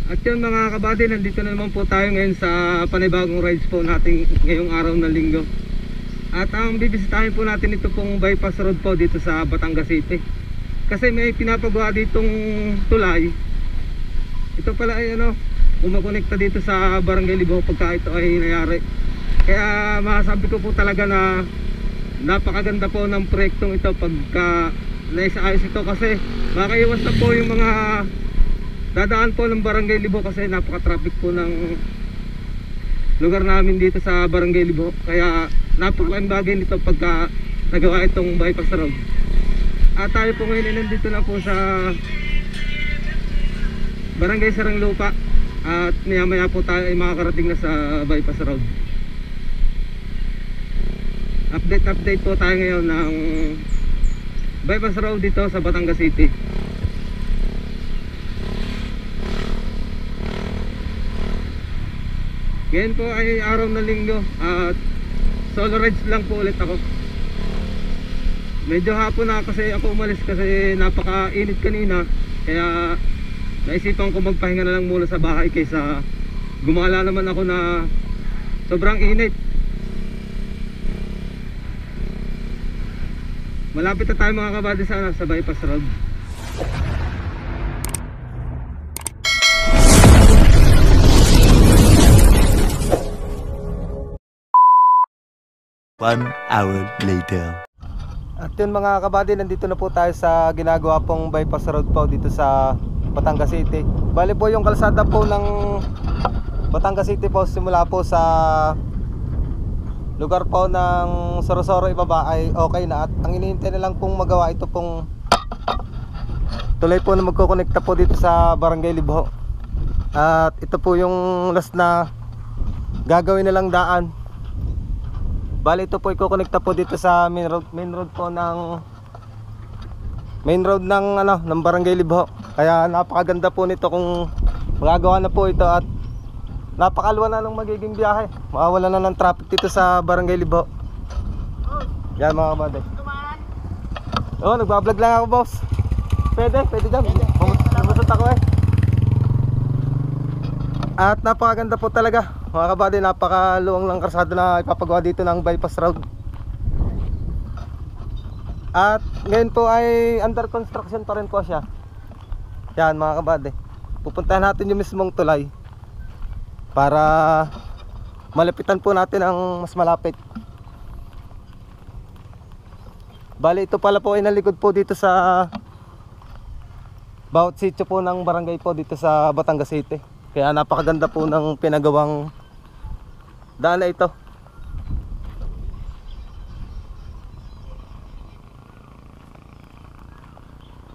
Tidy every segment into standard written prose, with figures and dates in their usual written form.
At yun mga kabady, nandito na naman po tayo ngayon sa panibagong rides po natin ngayong araw ng linggo. At ang bibisitahin po natin ito pong bypass road po dito sa Batangas City. Kasi may pinapagawa ditong tulay. Ito pala ay umakonekta dito sa Barangay Libho pagka ito ay nangyari. Kaya masasabi ko po talaga na napakaganda po ng proyektong ito pagka naisaayos ito, kasi makaiwas na po yung mga dadaan po ng Barangay Libho, kasi napaka-traffic po ng lugar namin dito sa Barangay Libho. Kaya napakalaking bagay nito pagka nagawa itong bypass road. At tayo po ngayon ay nandito na po sa Barangay Saranglupa. At maya maya po tayo ay makakarating na sa bypass road. Update po tayo ngayon ng bypass road dito sa Batangas City. Ngayon po ay araw na linggo at solo rides lang po ulit ako. Medyo hapon na kasi ako umalis kasi napaka-init kanina. Kaya naisipan ko magpahinga na lang muna sa bahay kaysa gumala naman ako na sobrang init. Malapit na tayo mga kabady sa bypass road. 1 hour later. At yun mga kabady, nandito na po tayo sa ginagawa pong bypass road po dito sa Batangas City. Bali po yung kalsada po ng Batangas City po, simula po sa lugar po ng Sorosoro ibaba ay okay na. At ang hinihintay na lang pong magawa ito pong tulay po na magkukonekta po dito sa Barangay Libho. At ito po yung last na gagawin na lang daan. Bali ito po ikukonekta po dito sa main road po ng ng Barangay Libho. Kaya napakaganda po nito kung magagawa na po ito at napakalwa na ng magiging biyahe. Mawawala na ng traffic dito sa Barangay Libho. Yan mga kabady. Oh, nagbablog lang ako, boss. Pwede dyan. Bumusot ako eh. At napakaganda po talaga mga kabady, napakaluwang lang karsada na ipapagawa dito ng bypass road. At ngayon po ay under construction pa rin po siya. Yan mga kabady, pupuntahan natin yung mismong tulay para malapitan po natin ang mas malapit. Bali ito pala po ay nalikod po dito sa bawat sitio po ng barangay po dito sa Batangas City. Kaya napakaganda po ng pinagawang daan na ito.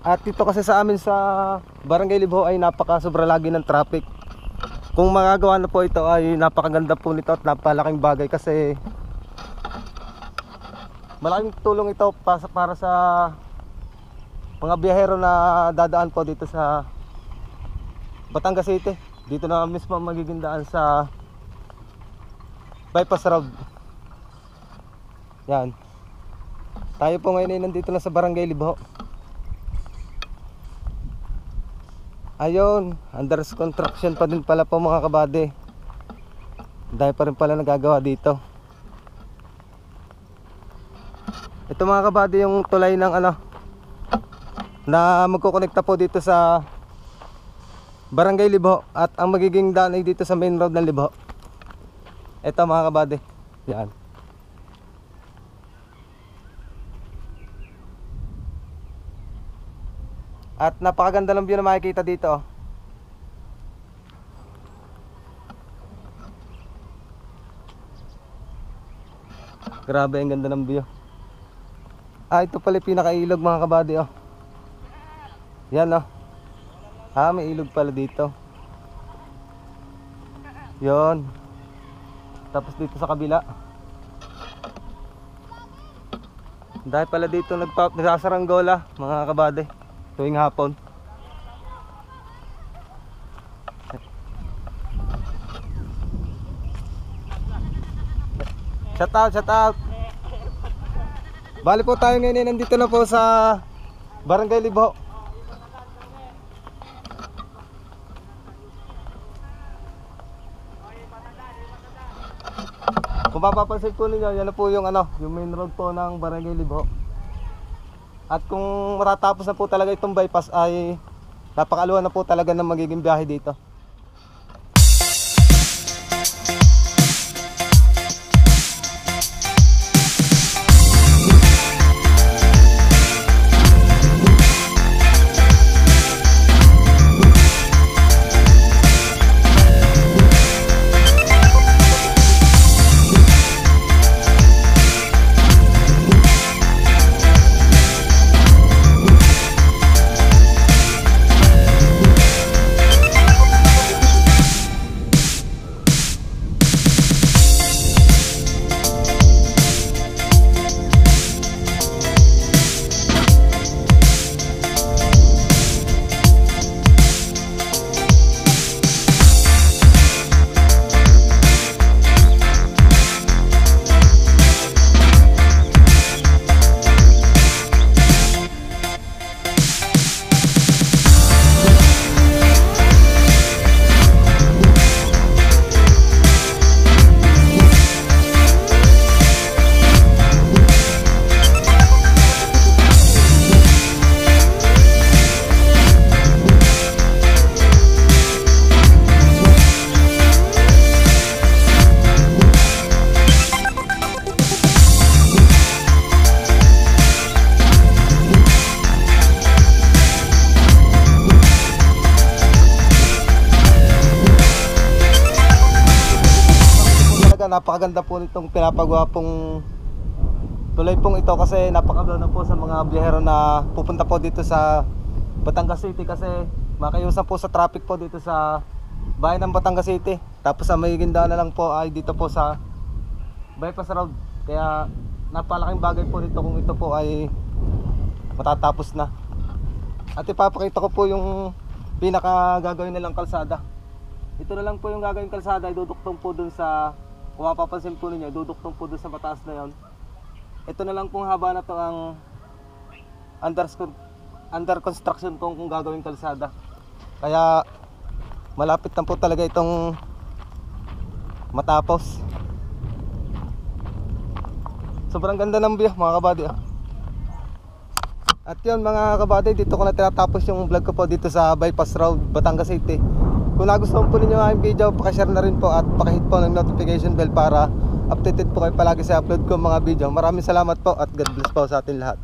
At dito kasi sa amin sa Barangay Libho ay sobra lagi ng traffic. Kung magagawa na po ito ay napakaganda po nito at napalaking bagay, kasi malaking tulong ito para sa mga biyahero na dadaan po dito sa Batangas City. Dito na mismo magiging daan sa bypass road. Yan. Tayo po ngayon ay nandito na sa Barangay Libho. Ayun, under construction pa din pala po mga kabady. Dahil pa rin pala nagagawa dito. Ito mga kabady yung tulay ng na magkukonekta po dito sa Barangay Libho. At ang magiging daan ay dito sa main road ng Libho. Ito mga kabady. Yan. At napakaganda ng view na makikita dito. Grabe ang ganda ng view. Ito pala pinakailog mga kabady oh. Yan oh. May ilog pala dito. Yon. Tapos dito sa kabila. Dahil pala dito nagsasaranggola mga kabady tuwing hapon. Shout out. Bali po tayo ngayon, nandito na po sa Barangay Libho. Kung mapapansin po ninyo, yan na po yung yung main road po ng Barangay Libho. At kung matatapos na po talaga itong bypass ay napakaluwan na po talaga ng magiging biyahe dito. Napakaganda po nitong pinapagawa pong tulay pong ito kasi napakaganda po sa mga biyahero na pupunta po dito sa Batangas City kasi makayusan po sa traffic po dito sa bayan ng Batangas City. Tapos ang magiging daan na lang po ay dito po sa bypass road. Kaya napalaking bagay po nito kung ito po ay matatapos na. At ipapakita ko po yung pinaka gagawin nilang kalsada. Ito na lang po yung gagawin kalsada, ay duduktong po dun sa, kung mapapansin po ninyo, duduktong po dun sa mataas na yon. Ito na lang pong haba na to ang under construction kung gagawin kalsada. Kaya malapit na po talaga itong matapos. Sobrang ganda ng view mga kabady. At yun mga kabady, dito ko na tinatapos yung vlog ko po dito sa Bypass Road, Batangas City. Kung nagustuhan po ninyo ang video, pakishare na rin po at pakihit po ng notification bell para updated po kayo palagi sa upload ko mga video. Maraming salamat po at God bless po sa atin lahat.